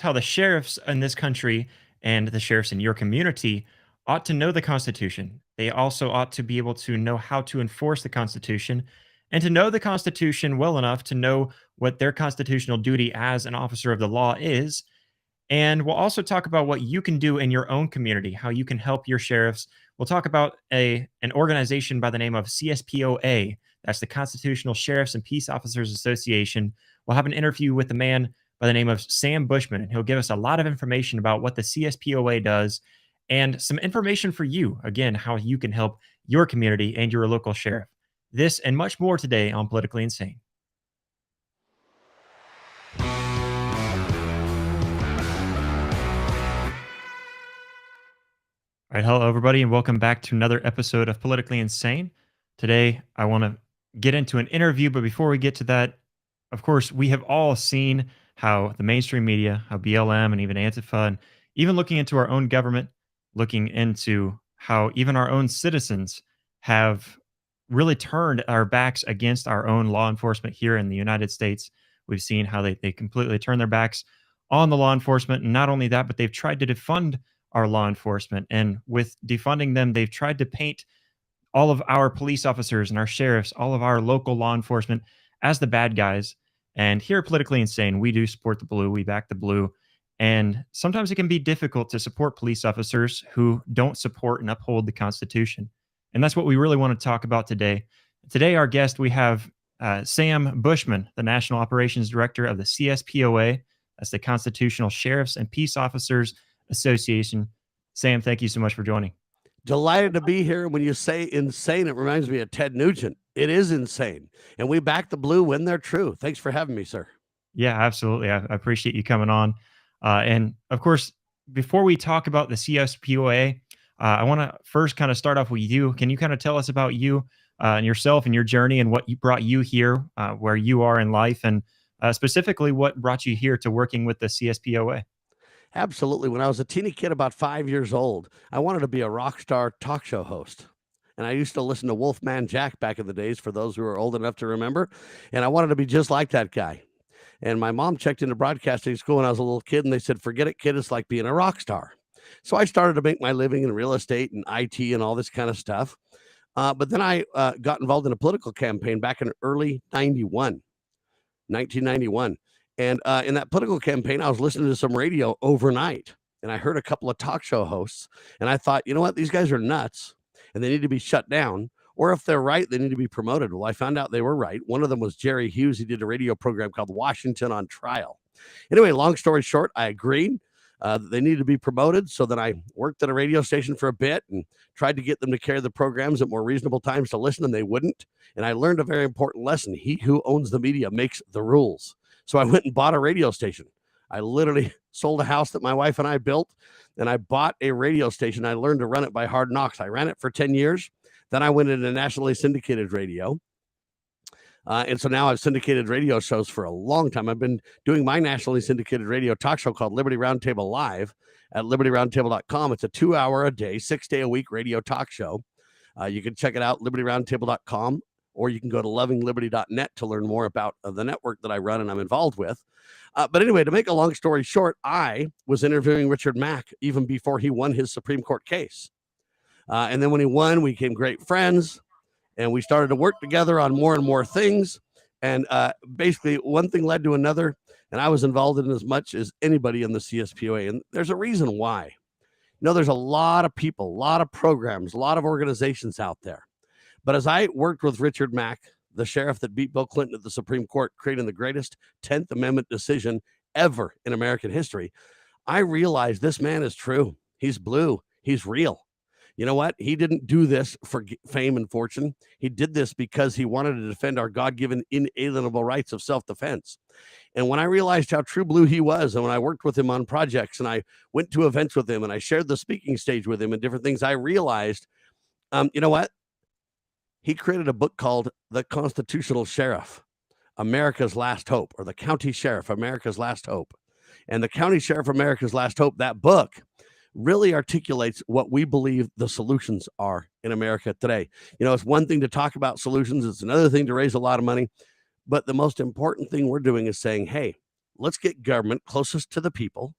how the sheriffs in this country and the sheriffs in your community ought to know the Constitution. They also ought to be able to know how to enforce the Constitution and to know the Constitution well enough to know what their constitutional duty as an officer of the law is. And we'll also talk about what you can do in your own community, how you can help your sheriffs. We'll talk about an organization by the name of CSPOA. That's the Constitutional Sheriffs and Peace Officers Association. We'll have an interview with a man by the name of Sam Bushman, and he'll give us a lot of information about what the CSPOA does and some information for you, again, how you can help your community and your local sheriff. This and much more today on Politically Insane. All right, hello everybody, and welcome back to another episode of Politically Insane. Today, I want to get into an interview, but before we get to that, of course, we have all seen how the mainstream media, how BLM and even Antifa, and even looking into our own government, looking into how even our own citizens have really turned our backs against our own law enforcement here in the United States. We've seen how they completely turn their backs on the law enforcement. And not only that, but they've tried to defund our law enforcement. And with defunding them, they've tried to paint all of our police officers and our sheriffs, all of our local law enforcement as the bad guys. And here at Politically Insane, we do support the blue, we back the blue. And sometimes it can be difficult to support police officers who don't support and uphold the Constitution. And that's what we really want to talk about today. Today, our guest, we have Sam Bushman, the National Operations Director of the CSPOA. That's the Constitutional Sheriffs and Peace Officers Association. Sam, thank you so much for joining. Delighted to be here. When you say insane, it reminds me of Ted Nugent. It is insane. And we back the blue when they're true. Thanks for having me, sir. Yeah, absolutely. I appreciate you coming on. And of course, before we talk about the CSPOA, I want to first kind of start off with you. Can you kind of tell us about you and yourself and your journey and what brought you here, where you are in life, and specifically what brought you here to working with the CSPOA? Absolutely. When I was a teeny kid, about 5 years old, I wanted to be a rock star talk show host. And I used to listen to Wolfman Jack back in the days, for those who are old enough to remember. And I wanted to be just like that guy. And my mom checked into broadcasting school when I was a little kid, and they said, forget it, kid, it's like being a rock star. So I started to make my living in real estate and IT and all this kind of stuff. But then I got involved in a political campaign back in early 1991. And in that political campaign, I was listening to some radio overnight, and I heard a couple of talk show hosts, and I thought, you know what, these guys are nuts, and they need to be shut down, or if they're right, they need to be promoted. Well, I found out they were right. One of them was Jerry Hughes. He did a radio program called Washington on Trial. Anyway, long story short, I agreed that they needed to be promoted. So then I worked at a radio station for a bit and tried to get them to carry the programs at more reasonable times to listen, and they wouldn't. And I learned a very important lesson. He who owns the media makes the rules. So I went and bought a radio station. I literally sold a house that my wife and I built, and I bought a radio station. I learned to run it by hard knocks. I ran it for 10 years. Then I went into nationally syndicated radio. And so now I've syndicated radio shows for a long time. I've been doing my nationally syndicated radio talk show called Liberty Roundtable Live at libertyroundtable.com. It's a 2-hour a day, 6-day a week radio talk show. You can check it out, libertyroundtable.com. Or you can go to lovingliberty.net to learn more about the network that I run and I'm involved with. But anyway, to make a long story short, I was interviewing Richard Mack even before he won his Supreme Court case. And then when he won, we became great friends, and we started to work together on more and more things. And basically, one thing led to another, and I was involved in as much as anybody in the CSPOA. And there's a reason why. You know, there's a lot of people, a lot of programs, a lot of organizations out there. But as I worked with Richard Mack, the sheriff that beat Bill Clinton at the Supreme Court, creating the greatest 10th Amendment decision ever in American history, I realized this man is true. He's blue. He's real. You know what? He didn't do this for fame and fortune. He did this because he wanted to defend our God-given inalienable rights of self-defense. And when I realized how true blue he was, and when I worked with him on projects, and I went to events with him, and I shared the speaking stage with him and different things, I realized, you know what? He created a book called The Constitutional Sheriff, America's Last Hope, or The County Sheriff, America's Last Hope. And The County Sheriff, America's Last Hope, that book really articulates what we believe the solutions are in America today. You know, it's one thing to talk about solutions. It's another thing to raise a lot of money. But the most important thing we're doing is saying, hey, let's get government closest to the people.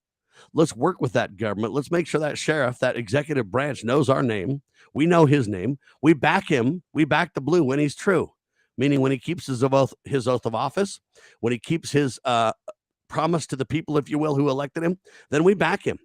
Let's work with that government. Let's make sure that sheriff, that executive branch knows our name. We know his name. We back him. We back the blue when he's true, meaning when he keeps his oath of office, when he keeps his promise to the people, if you will, who elected him, then we back him.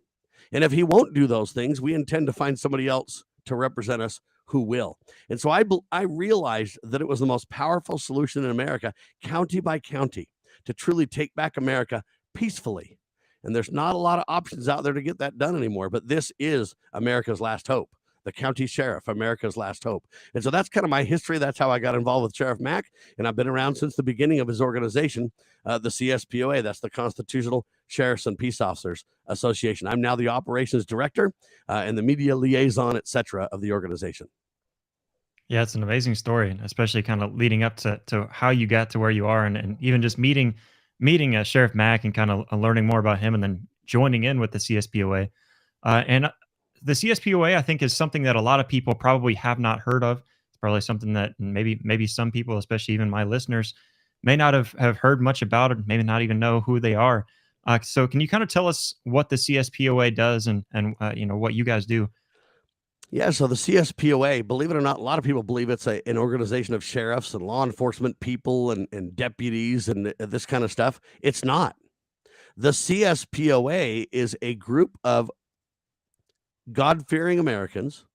And if he won't do those things, we intend to find somebody else to represent us who will. And so I realized that it was the most powerful solution in America, county by county, to truly take back America peacefully. And there's not a lot of options out there to get that done anymore. But this is America's last hope. The county sheriff, America's last hope. And so that's kind of my history. That's how I got involved with Sheriff Mack. And I've been around since the beginning of his organization, the CSPOA. That's the Constitutional Sheriffs and Peace Officers Association. I'm now the operations director and the media liaison, et cetera, of the organization. Yeah, it's an amazing story, especially kind of leading up to how you got to where you are, and even just meeting Sheriff Mack and kind of learning more about him, and then joining in with the CSPOA. And the CSPOA, I think, is something that a lot of people probably have not heard of. It's probably something that maybe some people, especially even my listeners, may not have heard much about it, maybe not even know who they are. So can you kind of tell us what the CSPOA does and what you guys do? Yeah, so the CSPOA, believe it or not, a lot of people believe it's an organization of sheriffs and law enforcement people and deputies and this kind of stuff. It's not. The CSPOA is a group of God-fearing Americans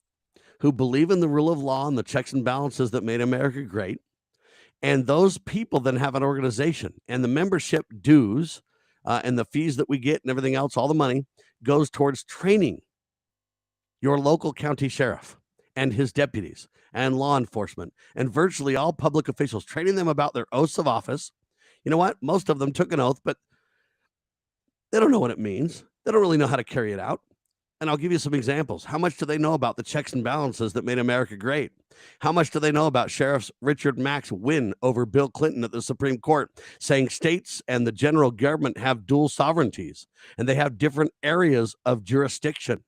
who believe in the rule of law and the checks and balances that made America great. And those people then have an organization, and the membership dues and the fees that we get and everything else, all the money goes towards training your local county sheriff and his deputies and law enforcement and virtually all public officials, training them about their oaths of office. You know what? Most of them took an oath, but they don't know what it means. They don't really know how to carry it out. And I'll give you some examples. How much do they know about the checks and balances that made America great? How much do they know about Sheriff Richard Mack's win over Bill Clinton at the Supreme Court, saying states and the general government have dual sovereignties and they have different areas of jurisdiction?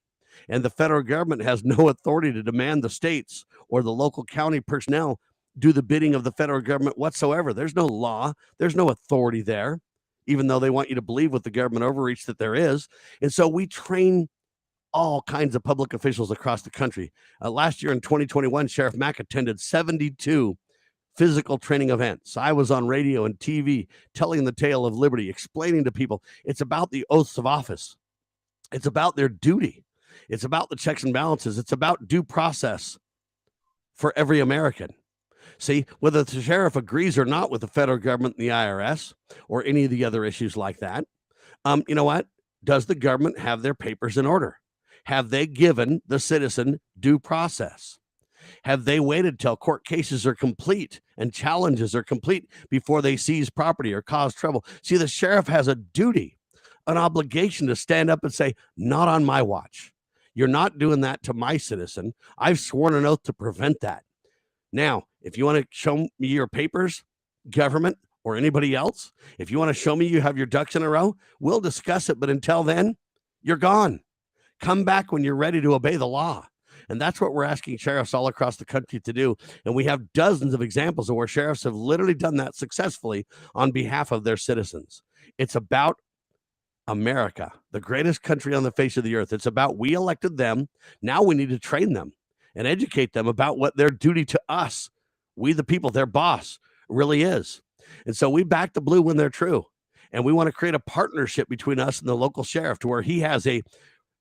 And the federal government has no authority to demand the states or the local county personnel do the bidding of the federal government whatsoever. There's no law. There's no authority there, even though they want you to believe with the government overreach that there is. And so we train all kinds of public officials across the country. Last year in 2021, Sheriff Mack attended 72 physical training events. I was on radio and TV telling the tale of liberty, explaining to people it's about the oaths of office. It's about their duty. It's about the checks and balances. It's about due process for every American. See, whether the sheriff agrees or not with the federal government and the IRS or any of the other issues like that, you know what? Does the government have their papers in order? Have they given the citizen due process? Have they waited till court cases are complete and challenges are complete before they seize property or cause trouble? See, the sheriff has a duty, an obligation to stand up and say, not on my watch. You're not doing that to my citizen. I've sworn an oath to prevent that. Now, if you want to show me your papers, government or anybody else, if you want to show me you have your ducks in a row, we'll discuss it. But until then, you're gone. Come back when you're ready to obey the law. And that's what we're asking sheriffs all across the country to do. And we have dozens of examples of where sheriffs have literally done that successfully on behalf of their citizens. It's about America, the greatest country on the face of the earth. It's about we elected them. Now we need to train them and educate them about what their duty to us, we the people, their boss, really is. And so we back the blue when they're true. And we want to create a partnership between us and the local sheriff to where he has a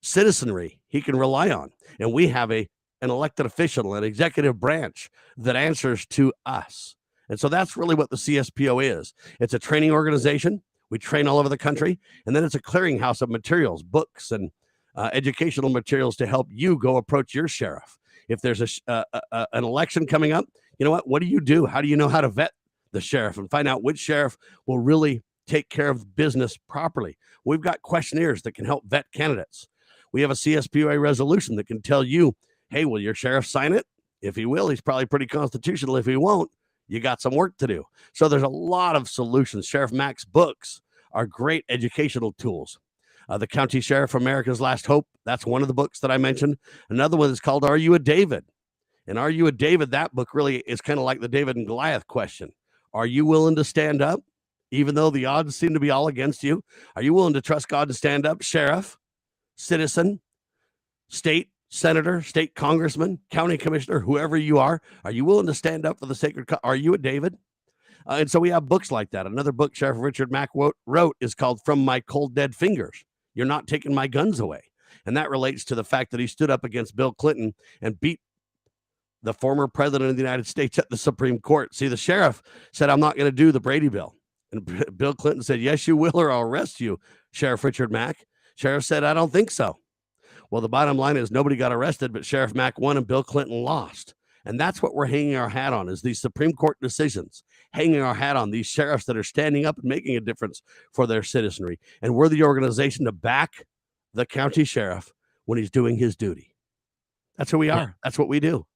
citizenry he can rely on. And we have an elected official, an executive branch that answers to us. And so that's really what the CSPO is. It's a training organization. We train all over the country. And then it's a clearinghouse of materials, books, and educational materials to help you go approach your sheriff. If there's an election coming up, you know what? What do you do? How do you know how to vet the sheriff and find out which sheriff will really take care of business properly? We've got questionnaires that can help vet candidates. We have a CSPOA resolution that can tell you, hey, will your sheriff sign it? If he will, he's probably pretty constitutional. If he won't, you got some work to do. So there's a lot of solutions. Sheriff Mack's books are great educational tools. The County Sheriff, America's Last Hope, that's one of the books that I mentioned. Another one is called Are You a David? And Are You a David? That book really is kind of like the David and Goliath question. Are you willing to stand up even though the odds seem to be all against you? Are you willing to trust God and stand up? Sheriff, citizen, state senator, state congressman, county commissioner, whoever you are you willing to stand up for the sacred are you a David? And so we have books like that. Another book Sheriff Richard Mack wrote is called From My Cold Dead Fingers. You're not taking my guns away. And that relates to the fact that he stood up against Bill Clinton and beat the former president of the United States at the Supreme Court. See, the sheriff said, I'm not going to do the Brady bill. And Bill Clinton said, yes, you will, or I'll arrest you, Sheriff Richard Mack. Sheriff said, I don't think so. Well, the bottom line is nobody got arrested, but Sheriff Mack won and Bill Clinton lost. And that's what we're hanging our hat on, is these Supreme Court decisions, hanging our hat on these sheriffs that are standing up and making a difference for their citizenry. And we're the organization to back the county sheriff when he's doing his duty. That's who we are. Yeah. That's what we do.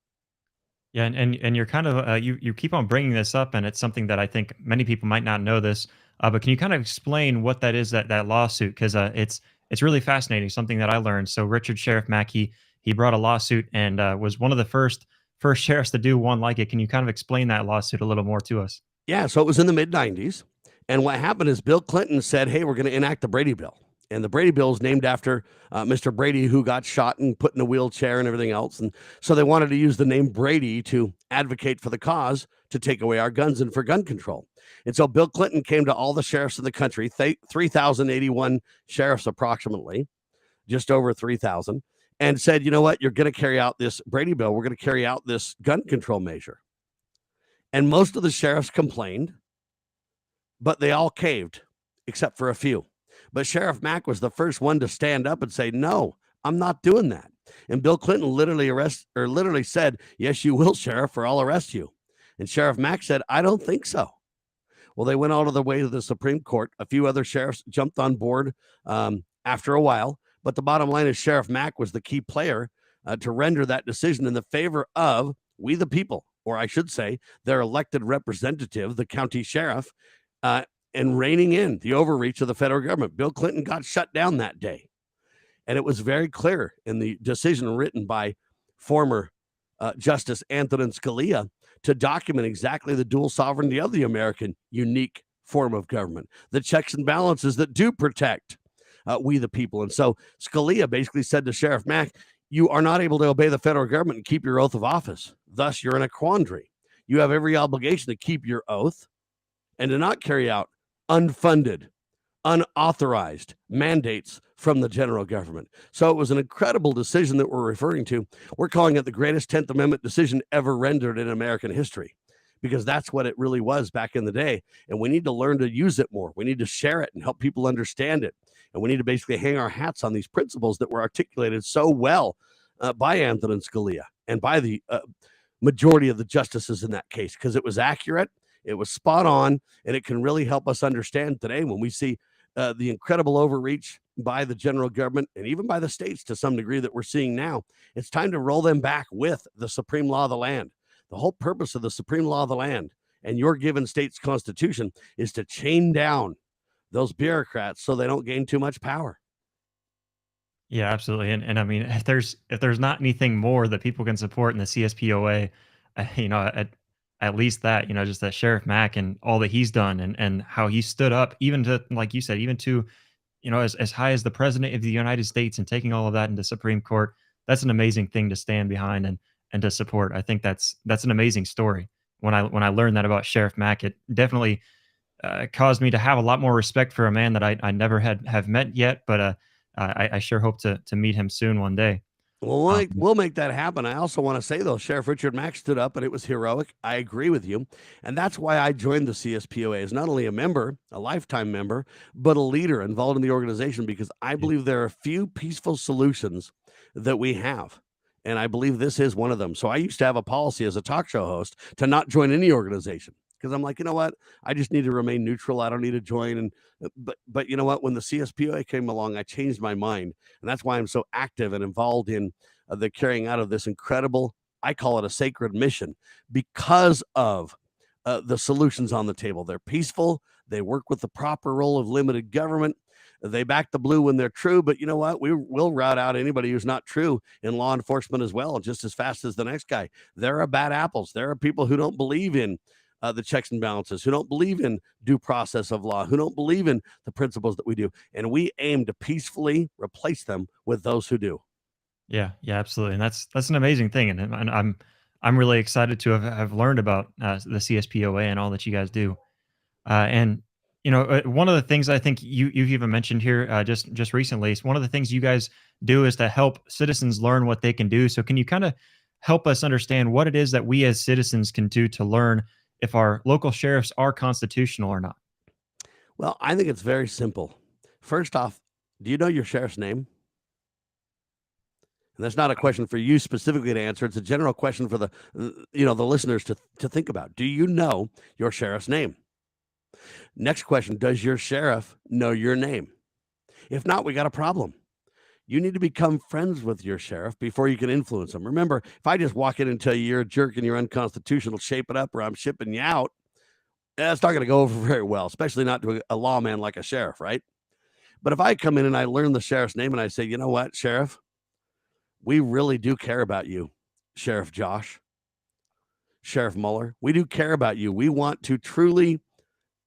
Yeah, and you're kind of you keep on bringing this up, and it's something that I think many people might not know this. But can you kind of explain what that is, that lawsuit? Because it's really fascinating, something that I learned. So Richard Sheriff Mack, he brought a lawsuit and was one of the first sheriffs to do one like it. Can you kind of explain that lawsuit a little more to us? Yeah, so it was in the mid 90s. And what happened is Bill Clinton said, hey, we're going to enact the Brady bill. And the Brady bill is named after Mr. Brady, who got shot and put in a wheelchair and everything else. And so they wanted to use the name Brady to advocate for the cause, to take away our guns and for gun control. And so Bill Clinton came to all the sheriffs in the country, 3,081 sheriffs approximately, just over 3,000, and said, you know what, you're going to carry out this Brady bill. We're going to carry out this gun control measure. And most of the sheriffs complained, but they all caved, except for a few. But Sheriff Mack was the first one to stand up and say, no, I'm not doing that. And Bill Clinton literally said, yes, you will, Sheriff, or I'll arrest you. And Sheriff Mack said, I don't think so. Well, they went all of the way to the Supreme Court. A few other sheriffs jumped on board after a while. But the bottom line is Sheriff Mack was the key player to render that decision in the favor of we the people, or I should say their elected representative, the county sheriff, and reining in the overreach of the federal government. Bill Clinton got shut down that day. And it was very clear in the decision written by former Justice Antonin Scalia to document exactly the dual sovereignty of the American unique form of government, the checks and balances that do protect we the people. And so Scalia basically said to Sheriff Mack, you are not able to obey the federal government and keep your oath of office. Thus, you're in a quandary. You have every obligation to keep your oath and to not carry out unfunded, unauthorized mandates from the general government. So it was an incredible decision that we're referring to. We're calling it the greatest 10th Amendment decision ever rendered in American history, because that's what it really was back in the day. And we need to learn to use it more. We need to share it and help people understand it. And we need to basically hang our hats on these principles that were articulated so well by Antonin Scalia and by the majority of the justices in that case, because it was accurate. It was spot on, and it can really help us understand today when we see the incredible overreach by the general government and even by the states to some degree that we're seeing now. It's time to roll them back with the supreme law of the land. The whole purpose of the supreme law of the land and your given state's constitution is to chain down those bureaucrats so they don't gain too much power. Yeah, absolutely. And I mean, if there's not anything more that people can support in the CSPOA, at least that, just that Sheriff Mack and all that he's done and how he stood up, even to, like you said, even to, as high as the president of the United States, and taking all of that into Supreme Court. That's an amazing thing to stand behind and to support. I think that's an amazing story. When I learned that about Sheriff Mack, it definitely caused me to have a lot more respect for a man that I never have met yet, but I sure hope to meet him soon one day. Well, we'll make that happen. I also want to say, though, Sheriff Richard Mack stood up, and it was heroic. I agree with you. And that's why I joined the CSPOA as not only a member, a lifetime member, but a leader involved in the organization, because I believe there are few peaceful solutions that we have. And I believe this is one of them. So I used to have a policy as a talk show host to not join any organization, because I'm like, you know what? I just need to remain neutral. I don't need to join. And but you know what? When the CSPOA came along, I changed my mind, and that's why I'm so active and involved in the carrying out of this incredible, I call it a sacred mission, because of the solutions on the table. They're peaceful. They work with the proper role of limited government. They back the blue when they're true, but you know what? We will rout out anybody who's not true in law enforcement as well, just as fast as the next guy. There are bad apples. There are people who don't believe in the checks and balances, who don't believe in due process of law, who don't believe in the principles that we do. And we aim to peacefully replace them with those who do. Yeah, yeah, absolutely, and that's an amazing thing, and I'm really excited to have learned about the CSPOA and all that you guys do. And one of the things I think you've even mentioned here just recently is one of the things you guys do is to help citizens learn what they can do. So can you kind of help us understand what it is that we as citizens can do to learn if our local sheriffs are constitutional or not? Well, I think it's very simple. First off, do you know your sheriff's name? And that's not a question for you specifically to answer. It's a general question for the listeners to think about. Do you know your sheriff's name? Next question, does your sheriff know your name? If not, we got a problem. You need to become friends with your sheriff before you can influence them. Remember, if I just walk in and tell you you're a jerk and you're unconstitutional, shape it up or I'm shipping you out, that's not going to go over very well, especially not to a lawman like a sheriff, right? But if I come in and I learn the sheriff's name and I say, you know what, Sheriff, we really do care about you, Sheriff Josh, Sheriff Mueller. We do care about you. We want to truly,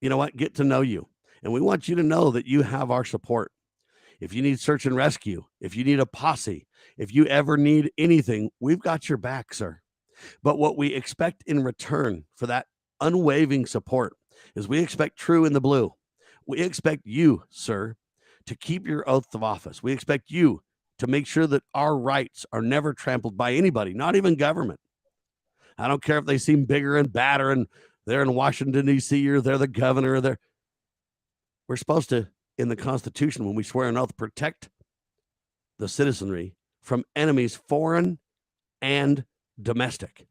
get to know you. And we want you to know that you have our support. If you need search and rescue, if you need a posse, if you ever need anything, we've got your back, sir. But what we expect in return for that unwavering support is we expect true in the blue. We expect you, sir, to keep your oath of office. We expect you to make sure that our rights are never trampled by anybody, not even government. I don't care if they seem bigger and badder and they're in Washington, D.C., or they're the governor. We're supposed to, in the Constitution, when we swear an oath, protect the citizenry from enemies, foreign and domestic.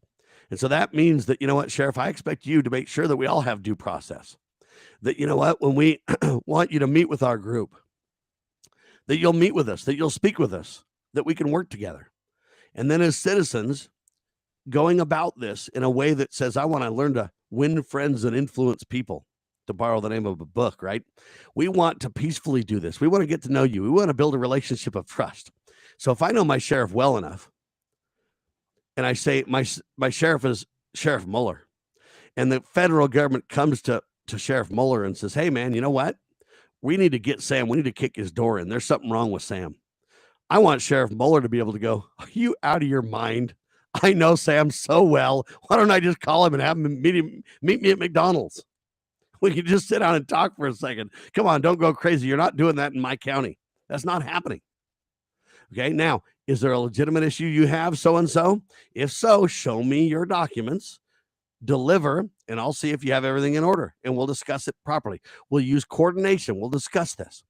And so that means that, Sheriff, I expect you to make sure that we all have due process. That, when we want you to meet with our group, that you'll meet with us, that you'll speak with us, that we can work together. And then as citizens, going about this in a way that says, I want to learn to win friends and influence people, to borrow the name of a book, right? We want to peacefully do this. We want to get to know you. We want to build a relationship of trust. So if I know my sheriff well enough, and I say my sheriff is Sheriff Mueller, and the federal government comes to Sheriff Mueller and says, hey, man, you know what? We need to get Sam. We need to kick his door in. There's something wrong with Sam. I want Sheriff Mueller to be able to go, are you out of your mind? I know Sam so well. Why don't I just call him and have him meet me at McDonald's? We can just sit down and talk for a second. Come on, don't go crazy. You're not doing that in my county. That's not happening. Okay, now, is there a legitimate issue you have, so-and-so? If so, show me your documents, deliver, and I'll see if you have everything in order, and we'll discuss it properly. We'll use coordination. We'll discuss this.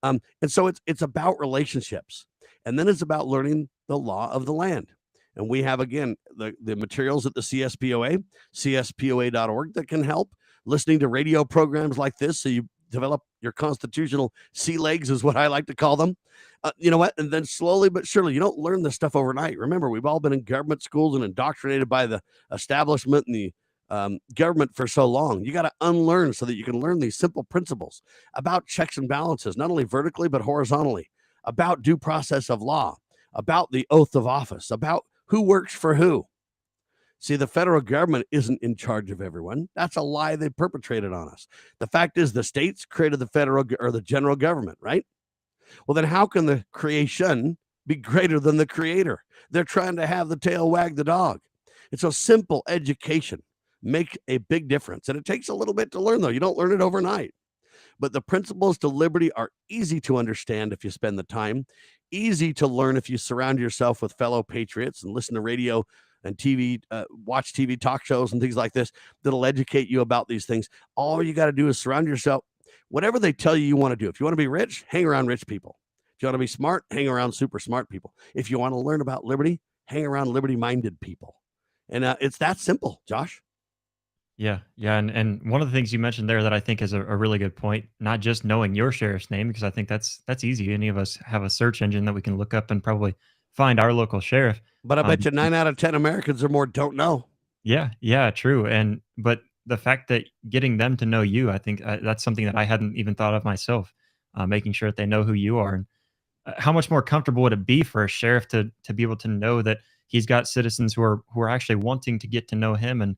And so it's about relationships, and then it's about learning the law of the land. And we have, again, the materials at the CSPOA, CSPOA.org that can help. Listening to radio programs like this so you develop your constitutional sea legs is what I like to call them. You know what? And then slowly but surely, you don't learn this stuff overnight. Remember, we've all been in government schools and indoctrinated by the establishment and the government for so long. You got to unlearn so that you can learn these simple principles about checks and balances, not only vertically, but horizontally, about due process of law, about the oath of office, about who works for who. See, the federal government isn't in charge of everyone. That's a lie they perpetrated on us. The fact is the states created the federal or the general government, right? Well, then how can the creation be greater than the creator? They're trying to have the tail wag the dog. It's a simple education make a big difference. And it takes a little bit to learn, though. You don't learn it overnight. But the principles to liberty are easy to understand if you spend the time, easy to learn if you surround yourself with fellow patriots and listen to radio and TV, watch TV talk shows and things like this that'll educate you about these things. All you got to do is surround yourself, whatever they tell you want to do. If you want to be rich, hang around rich people. If you want to be smart, hang around super smart people. If you want to learn about liberty, hang around liberty-minded people. And it's that simple, Josh. Yeah, yeah, and one of the things you mentioned there that I think is a really good point, not just knowing your sheriff's name, because I think that's easy. Any of us have a search engine that we can look up and probably find our local sheriff. But I bet you 9 out of 10 Americans or more don't know. Yeah, yeah, true. But the fact that getting them to know you, I think that's something that I hadn't even thought of myself. Making sure that they know who you are, and how much more comfortable would it be for a sheriff to be able to know that he's got citizens who are actually wanting to get to know him and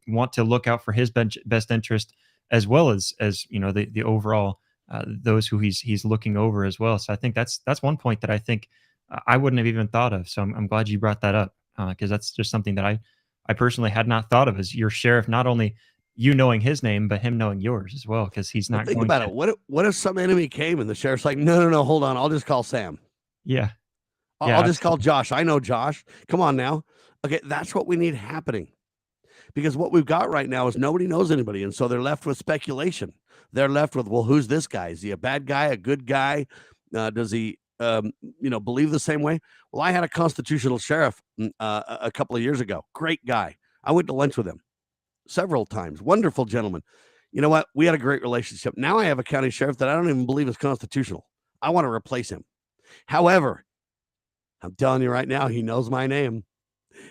want to look out for his best interest as well as the overall those who he's looking over as well. So I think that's one point that I think I wouldn't have even thought of. So I'm glad you brought that up because that's just something that I personally had not thought of as your sheriff, not only you knowing his name, but him knowing yours as well, because he's Well, not think going about to. it. What if some enemy came and the sheriff's like, no, no, no, hold on, I'll just call Sam. Yeah, I'll yeah, just call absolutely. Josh. I know Josh. Come on now. Okay, that's what we need happening. Because what we've got right now is nobody knows anybody, and so they're left with speculation. They're left with, well, who's this guy? Is he a bad guy, a good guy? Does he, believe the same way? Well, I had a constitutional sheriff a couple of years ago. Great guy. I went to lunch with him several times. Wonderful gentleman. You know what? We had a great relationship. Now I have a county sheriff that I don't even believe is constitutional. I want to replace him. However, I'm telling you right now, he knows my name.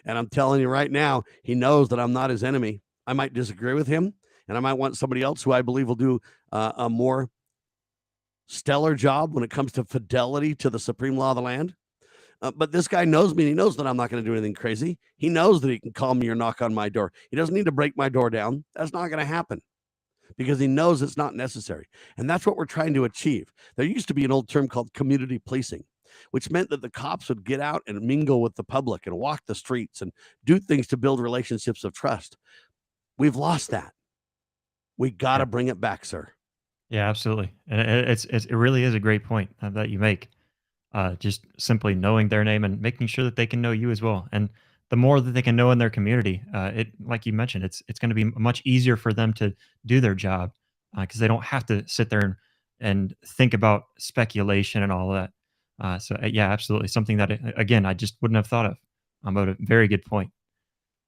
And I'm telling you right now, he knows that I'm not his enemy. I might disagree with him, and I might want somebody else who I believe will do a more stellar job when it comes to fidelity to the supreme law of the land. But this guy knows me. And he knows that I'm not going to do anything crazy. He knows that he can call me or knock on my door. He doesn't need to break my door down. That's not going to happen because he knows it's not necessary. And that's what we're trying to achieve. There used to be an old term called community policing, which meant that the cops would get out and mingle with the public and walk the streets and do things to build relationships of trust. We've lost that. We got Yeah, to bring it back, sir. yeah, absolutely. And it really is a great point that you make. Just simply knowing their name and making sure that they can know you as well. And the more that they can know in their community, it like you mentioned, it's going to be much easier for them to do their job because they don't have to sit there and think about speculation and all that. Yeah, absolutely, something that again I just wouldn't have thought of. But a very good point.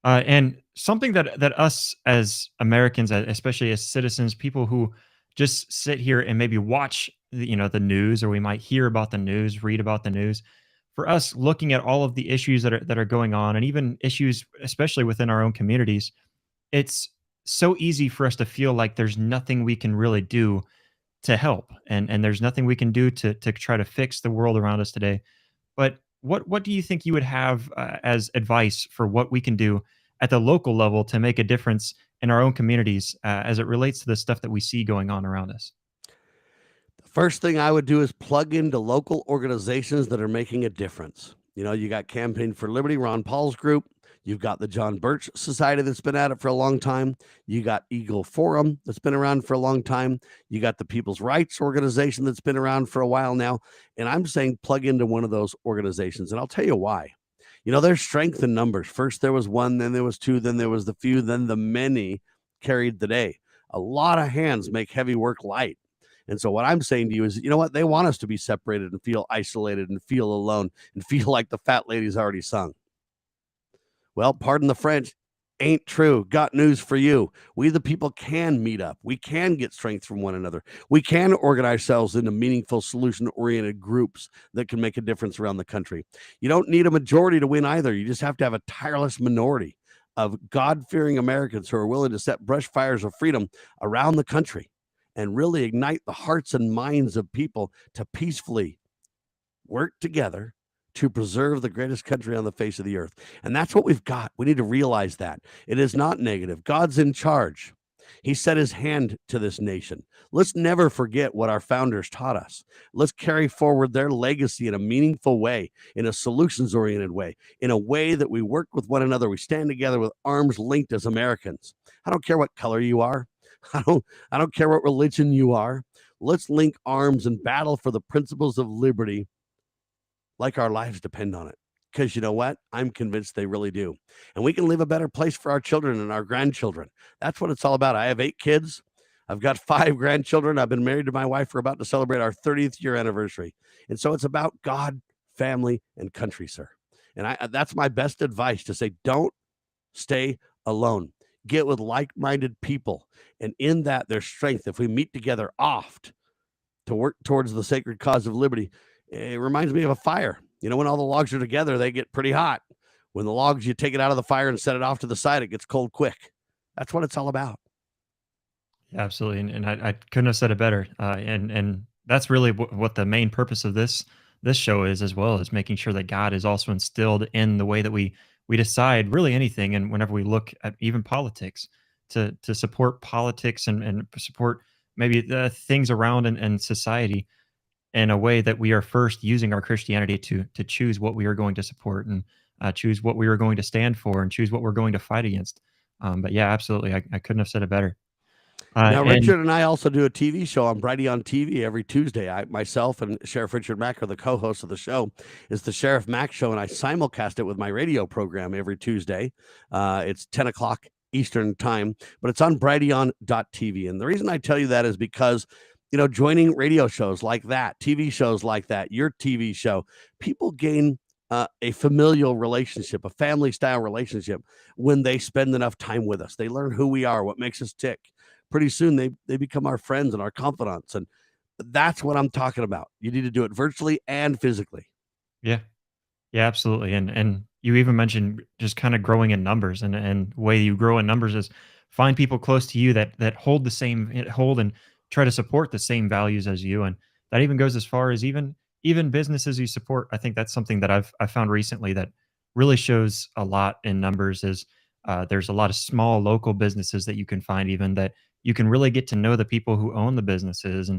And something that us as Americans, especially as citizens, people who just sit here and maybe watch the news, or we might hear about the news, read about the news. For us, looking at all of the issues that are going on, and even issues, especially within our own communities, it's so easy for us to feel like there's nothing we can really do to help, and there's nothing we can do to try to fix the world around us today. But what do you think you would have as advice for what we can do at the local level to make a difference in our own communities as it relates to the stuff that we see going on around us? The first thing I would do is plug into local organizations that are making a difference. You know, you got Campaign for Liberty, Ron Paul's group. You've got the John Birch Society that's been at it for a long time. You got Eagle Forum that's been around for a long time. You got the People's Rights Organization that's been around for a while now. And I'm saying plug into one of those organizations. And I'll tell you why. You know, there's strength in numbers. First there was one, then there was two, then there was the few, then the many carried the day. A lot of hands make heavy work light. And so what I'm saying to you is, you know what? They want us to be separated and feel isolated and feel alone and feel like the fat lady's already sung. Well, pardon the French, ain't true. Got news for you. We, the people, can meet up. We can get strength from one another. We can organize ourselves into meaningful, solution oriented groups that can make a difference around the country. You don't need a majority to win either. You just have to have a tireless minority of God fearing Americans who are willing to set brush fires of freedom around the country and really ignite the hearts and minds of people to peacefully work together to preserve the greatest country on the face of the earth. And that's what we've got. We need to realize that it is not negative. God's in charge. He set his hand to this nation. Let's never forget what our founders taught us. Let's carry forward their legacy in a meaningful way, in a solutions oriented way, in a way that we work with one another. We stand together with arms linked as Americans. I don't care what color you are. I don't care what religion you are. Let's link arms and battle for the principles of liberty like our lives depend on it. Because you know what? I'm convinced they really do. And we can leave a better place for our children and our grandchildren. That's what it's all about. I have 8 kids. I've got 5 grandchildren. I've been married to my wife. We're about to celebrate our 30th year anniversary. And so it's about God, family, and country, sir. And that's my best advice to say, don't stay alone. Get with like minded people. And in that, there's strength. If we meet together oft to work towards the sacred cause of liberty, it reminds me of a fire. You know, when all the logs are together, they get pretty hot. When the logs, you take it out of the fire and set it off to the side, it gets cold quick. That's what it's all about. Yeah, absolutely, and I couldn't have said it better. And that's really what the main purpose of this show is as well, is making sure that God is also instilled in the way that we we decide really anything, and whenever we look at even politics, to support politics and support maybe the things around in society in a way that we are first using our Christianity to choose what we are going to support and choose what we are going to stand for and choose what we're going to fight against. But yeah, absolutely, I couldn't have said it better. Now, And Richard and I also do a TV show on Brighteon TV every Tuesday. Myself and Sheriff Richard Mack are the co-hosts of the show. It's the Sheriff Mack Show, and I simulcast it with my radio program every Tuesday. It's 10 o'clock Eastern time, but it's on Brighteon.tv. And the reason I tell you that is because, joining radio shows like that, TV shows like that, your TV show, people gain a familial relationship, a family style relationship when they spend enough time with us. They learn who we are, what makes us tick. Pretty soon they become our friends and our confidants. And that's what I'm talking about. You need to do it virtually and physically. yeah, yeah, absolutely. And you even mentioned just kind of growing in numbers, and way you grow in numbers is find people close to you that hold the same hold and try to support the same values as you. And that even goes as far as even businesses you support. I think that's something that I found recently that really shows a lot in numbers is there's a lot of small local businesses that you can find even that you can really get to know the people who own the businesses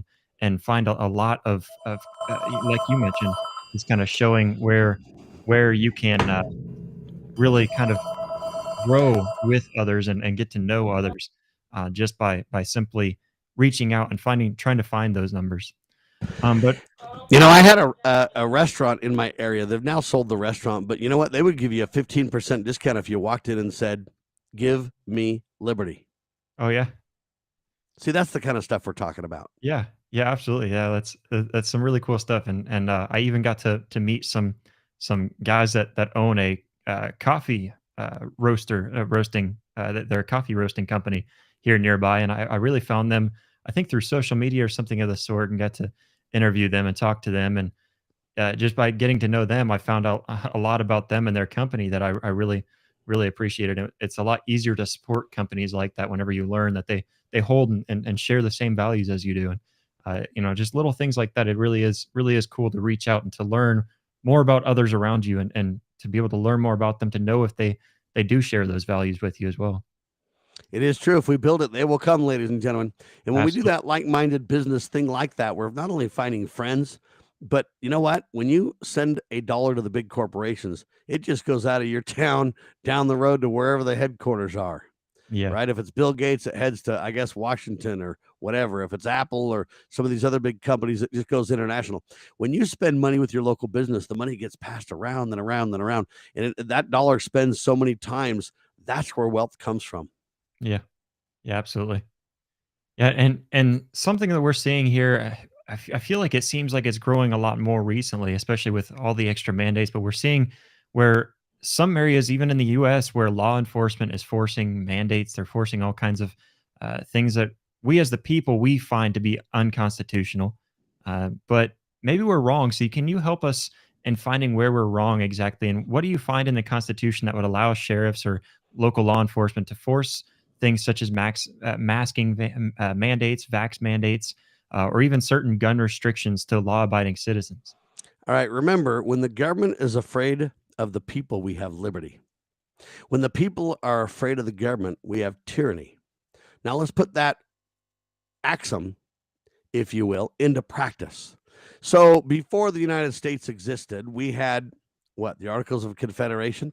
and find a lot of like you mentioned, is kind of showing where you can really kind of grow with others and get to know others just by simply reaching out and trying to find those numbers. But I had a restaurant in my area. They've now sold the restaurant, but you know what? They would give you a 15% discount if you walked in and said, "Give me liberty." oh yeah, See, that's the kind of stuff we're talking about. yeah, yeah, absolutely. Yeah, that's some really cool stuff. And I even got to meet some guys that own a coffee roasting they're a coffee roasting company here nearby, and I really found them I think through social media or something of the sort, and got to interview them and talk to them. And just by getting to know them, I found out a lot about them and their company that I really appreciated. It's a lot easier to support companies like that whenever you learn that they hold and share the same values as you do. And just little things like that. It really is cool to reach out and to learn more about others around you, and to be able to learn more about them, to know if they do share those values with you as well. It is true. If we build it, they will come, ladies and gentlemen. And when we do Absolutely. that like-minded business thing like that, we're not only finding friends, but you know what? When you send $1 to the big corporations, it just goes out of your town down the road to wherever the headquarters are. Yeah. Right? If it's Bill Gates, it heads to, I guess, Washington or whatever. If it's Apple or some of these other big companies, it just goes international. When you spend money with your local business, the money gets passed around and around and around. And that dollar spends so many times. That's where wealth comes from. Yeah. Yeah, absolutely. Yeah, and something that we're seeing here, I feel like it seems like it's growing a lot more recently, especially with all the extra mandates. But we're seeing where some areas, even in the U.S., where law enforcement is forcing mandates, they're forcing all kinds of things that we, as the people, we find to be unconstitutional. But maybe we're wrong. So, can you help us in finding where we're wrong exactly? And what do you find in the Constitution that would allow sheriffs or local law enforcement to force things such as masking mandates, vax mandates, or even certain gun restrictions to law abiding citizens? All right. Remember, when the government is afraid of the people, we have liberty. When the people are afraid of the government, we have tyranny. Now, let's put that axiom, if you will, into practice. So, before the United States existed, we had what? The Articles of Confederation,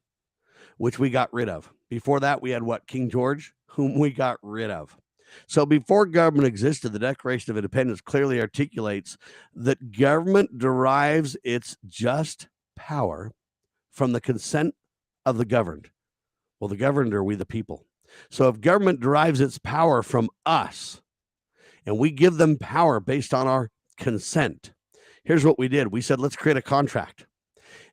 which we got rid of. Before that, we had what? King George, whom we got rid of. So before government existed, the Declaration of Independence clearly articulates that government derives its just power from the consent of the governed. Well, the governed are we the people. So if government derives its power from us and we give them power based on our consent, here's what we did. We said, let's create a contract.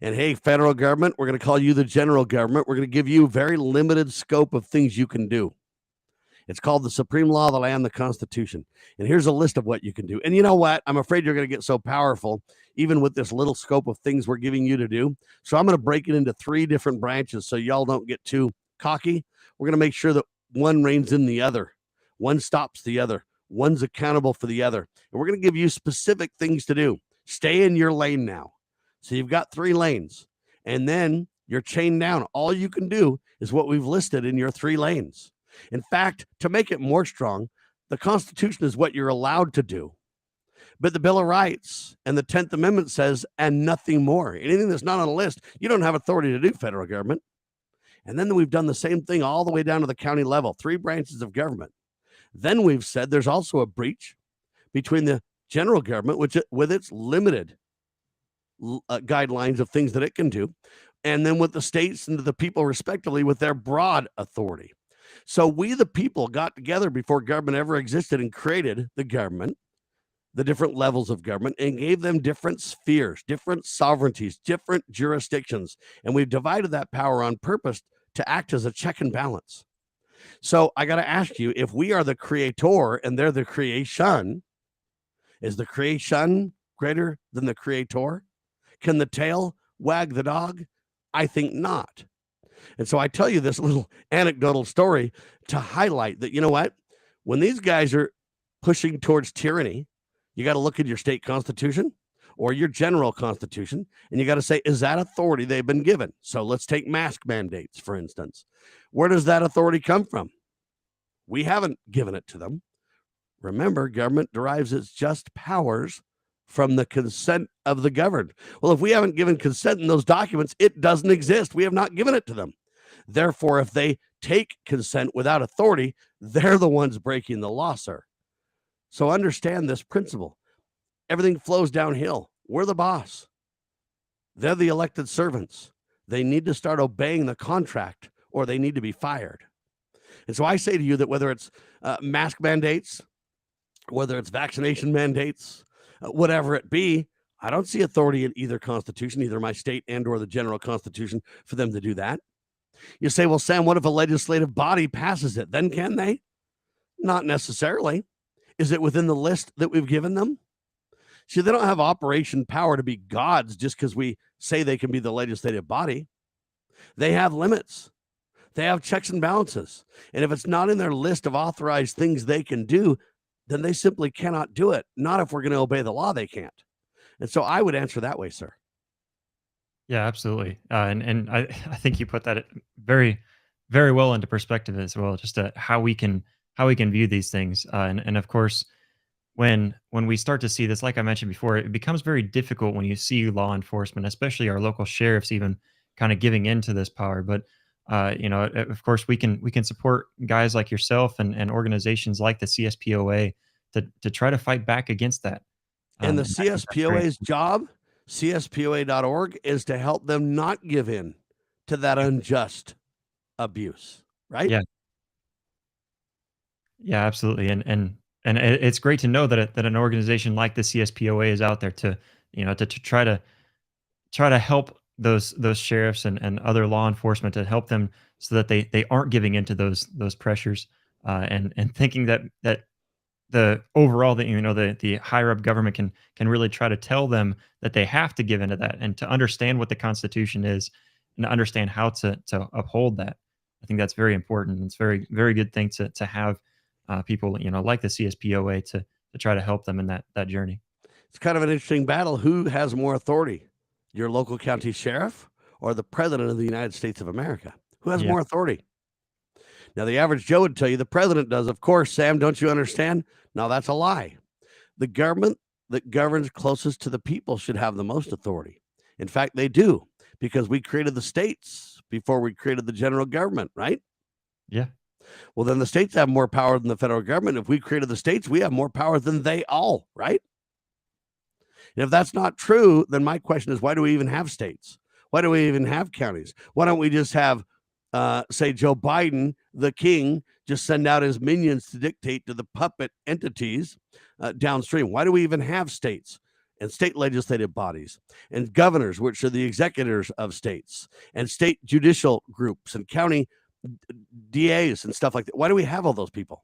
And hey, federal government, we're going to call you the general government. We're going to give you very limited scope of things you can do. It's called the supreme law of the land, the Constitution. And here's a list of what you can do. And you know what? I'm afraid you're going to get so powerful, even with this little scope of things we're giving you to do. So I'm going to break it into 3 different branches so y'all don't get too cocky. We're going to make sure that one reins in the other, one stops the other, one's accountable for the other. And we're going to give you specific things to do. Stay in your lane now. So you've got 3 lanes. And then You're chained down. All you can do is what we've listed in your 3 lanes. In fact, to make it more strong, the Constitution is what you're allowed to do. But the Bill of Rights and the 10th Amendment says, and nothing more. Anything that's not on a list, you don't have authority to do, federal government. And then we've done the same thing all the way down to the county level, 3 branches of government. Then we've said there's also a breach between the general government, which with its limited guidelines of things that it can do, and then with the states and the people respectively with their broad authority. So we, the people, got together before government ever existed and created the government, the different levels of government, and gave them different spheres, different sovereignties, different jurisdictions. And we've divided that power on purpose to act as a check and balance. So I got to ask you, if we are the creator and they're the creation, is the creation greater than the creator? Can the tail wag the dog? I think not. And so I tell you this little anecdotal story to highlight that, you know what? When these guys are pushing towards tyranny, you got to look at your state constitution or your general constitution, and you got to say, is that authority they've been given? So let's take mask mandates, for instance. Where does that authority come from? We haven't given it to them. Remember, government derives its just powers from the consent of the governed. Well, if we haven't given consent in those documents, it doesn't exist. We have not given it to them. Therefore, if they take consent without authority, they're the ones breaking the law, sir. So understand this principle. Everything flows downhill. We're the boss. They're the elected servants. They need to start obeying the contract or they need to be fired. And so I say to you that whether it's mask mandates, whether it's vaccination mandates, whatever it be, I don't see authority in either constitution, either my state and or the general constitution, for them to do that. You say, well, Sam, what if a legislative body passes it? Then can they? Not necessarily. Is it within the list that we've given them? See, they don't have operation power to be gods just because we say they can be the legislative body. They have limits. They have checks and balances. And if it's not in their list of authorized things they can do, then they simply cannot do it. Not if we're going to obey the law, they can't. And so I would answer that way, sir. Yeah, absolutely. And I think you put that very, very well into perspective as well, just how we can view these things. And of course, when we start to see this, like I mentioned before, it becomes very difficult when you see law enforcement, especially our local sheriffs, even kind of giving into this power. But of course, we can support guys like yourself and organizations like the CSPOA to try to fight back against that. And the And I think that's great. CSPOA's job, CSPOA.org, is to help them not give in to that unjust abuse, right? Yeah, yeah, absolutely. And it's great to know that that an organization like the CSPOA is out there to to try to help those sheriffs and other law enforcement, to help them so that they aren't giving into those pressures, and thinking that the overall that the higher up government can really try to tell them that they have to give into that, and to understand what the Constitution is and to understand how to uphold that. I think that's very important. It's very, very good thing to have people like the CSPOA to try to help them in that journey. It's kind of an interesting battle. Who has more authority? Your local county sheriff or the president of the United States of America? Who has Yeah. more authority? Now, the average Joe would tell you the president does. Of course, Sam, don't you understand? No, that's a lie. The government that governs closest to the people should have the most authority. In fact, they do, because we created the states before we created the general government, right? Yeah. Well, then the states have more power than the federal government. If we created the states, we have more power than they all, right? And if that's not true, then my question is, why do we even have states? Why do we even have counties? Why don't we just have, say, Joe Biden, the king, just send out his minions to dictate to the puppet entities downstream? Why do we even have states and state legislative bodies and governors, which are the executors of states, and state judicial groups and county DAs and stuff like that? Why do we have all those people?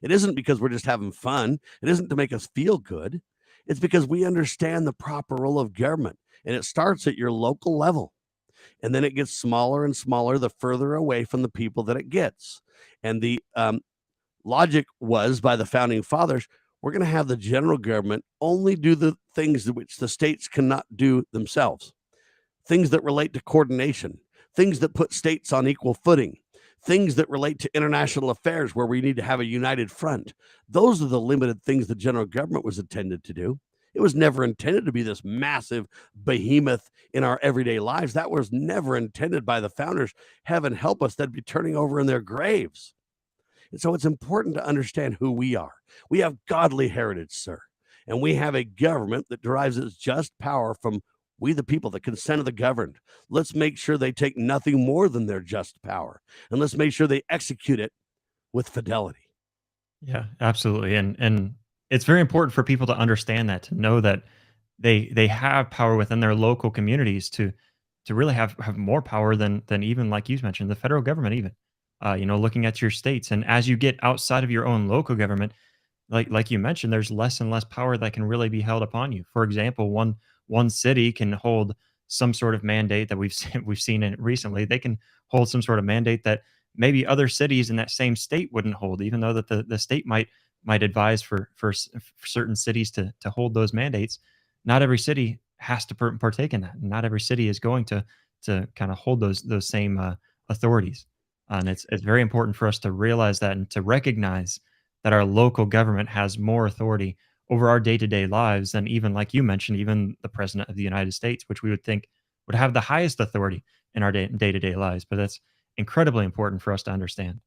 It isn't because we're just having fun. It isn't to make us feel good. It's because we understand the proper role of government, and it starts at your local level. And then it gets smaller and smaller the further away from the people that it gets. And the logic was by the founding fathers, we're going to have the general government only do the things which the states cannot do themselves, things that relate to coordination, things that put states on equal footing, things that relate to international affairs where we need to have a united front. Those are the limited things the general government was intended to do. It was never intended to be this massive behemoth in our everyday lives. That was never intended by the founders. Heaven help us, they'd be turning over in their graves. And so it's important to understand who we are. We have godly heritage, sir. And we have a government that derives its just power from we, the people, the consent of the governed. Let's make sure they take nothing more than their just power. And let's make sure they execute it with fidelity. Yeah, absolutely. And it's very important for people to understand that, to know that they have power within their local communities to really have more power than even, like you mentioned, the federal government even. Looking at your states, and as you get outside of your own local government, like you mentioned, there's less and less power that can really be held upon you. For example, one city can hold some sort of mandate that we've seen it recently. They can hold some sort of mandate that maybe other cities in that same state wouldn't hold, even though that the state might advise for certain cities to hold those mandates. Not every city has to partake in that. Not every city is going to kind of hold those same authorities. And it's very important for us to realize that and to recognize that our local government has more authority over our day-to-day lives than, even like you mentioned, even the president of the United States, which we would think would have the highest authority in our day-to-day lives. But that's incredibly important for us to understand.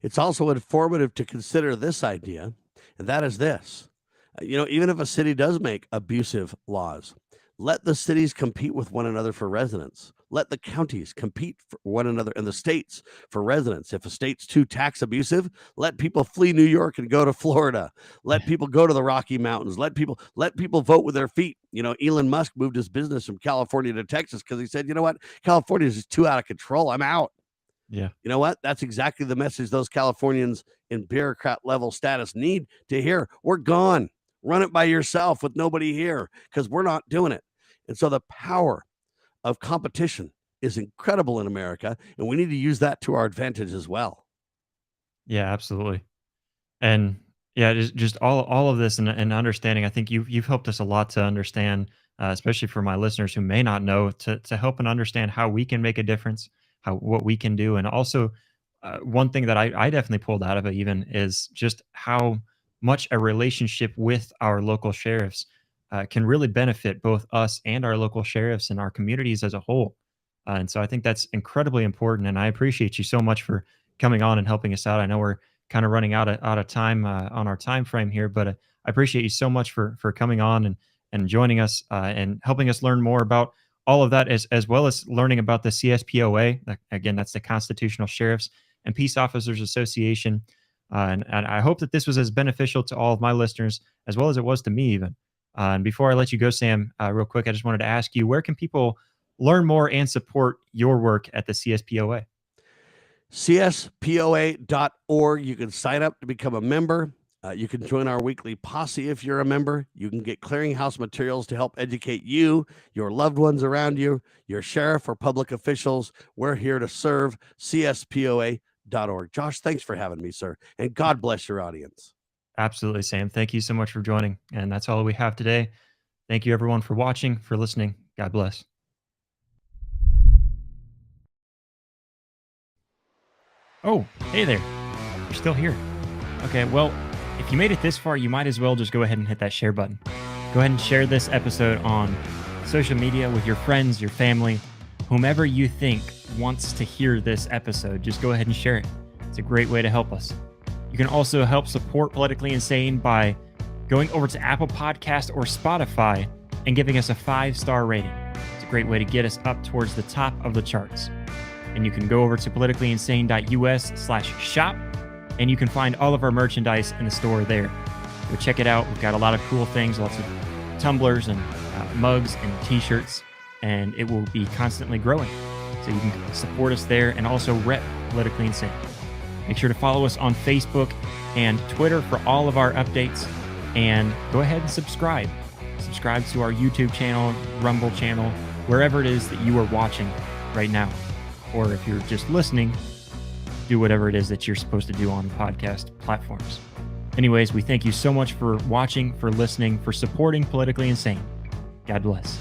It's also informative to consider this idea, and that is this. Even if a city does make abusive laws, let the cities compete with one another for residents. Let the counties compete for one another and the states for residents. If a state's too tax abusive, let people flee New York and go to Florida. Let people go to the Rocky Mountains. Let people vote with their feet. Elon Musk moved his business from California to Texas because he said, you know what? California is just too out of control. I'm out. Yeah. You know what? That's exactly the message those Californians in bureaucrat level status need to hear. We're gone. Run it by yourself with nobody here because we're not doing it. And so the power of competition is incredible in America, and we need to use that to our advantage as well. Yeah, absolutely. And yeah, just all of this and understanding. I think you've helped us a lot to understand, especially for my listeners who may not know, to help and understand how we can make a difference, how what we can do, and also one thing that I definitely pulled out of it even is just how much a relationship with our local sheriffs can really benefit both us and our local sheriffs and our communities as a whole. And so I think that's incredibly important. And I appreciate you so much for coming on and helping us out. I know we're kind of running out of time on our time frame here, but I appreciate you so much for coming on and joining us and helping us learn more about all of that, as well as learning about the CSPOA. Again, that's the Constitutional Sheriffs and Peace Officers Association. And I hope that this was as beneficial to all of my listeners as well as it was to me even. And before I let you go, Sam, real quick, I just wanted to ask you, where can people learn more and support your work at the CSPOA? CSPOA.org. You can sign up to become a member. You can join our weekly posse if you're a member. You can get clearinghouse materials to help educate you, your loved ones around you, your sheriff or public officials. We're here to serve. CSPOA.org. Josh, thanks for having me, sir. And God bless your audience. Absolutely, Sam. Thank you so much for joining. And that's all we have today. Thank you, everyone, for watching, for listening. God bless. Oh, hey there. You're still here. Okay, well, if you made it this far, you might as well just go ahead and hit that share button. Go ahead and share this episode on social media with your friends, your family, whomever you think wants to hear this episode. Just go ahead and share it. It's a great way to help us. You can also help support Politically Insane by going over to Apple Podcast or Spotify and giving us a 5-star rating. It's a great way to get us up towards the top of the charts. And you can go over to politicallyinsane.us/shop, and you can find all of our merchandise in the store there. Go check it out. We've got a lot of cool things, lots of tumblers and mugs and t-shirts, and it will be constantly growing. So you can support us there and also rep Politically Insane. Make sure to follow us on Facebook and Twitter for all of our updates, and go ahead and subscribe. Subscribe to our YouTube channel, Rumble channel, wherever it is that you are watching right now. Or if you're just listening, do whatever it is that you're supposed to do on podcast platforms. Anyways, we thank you so much for watching, for listening, for supporting Politically Insane. God bless.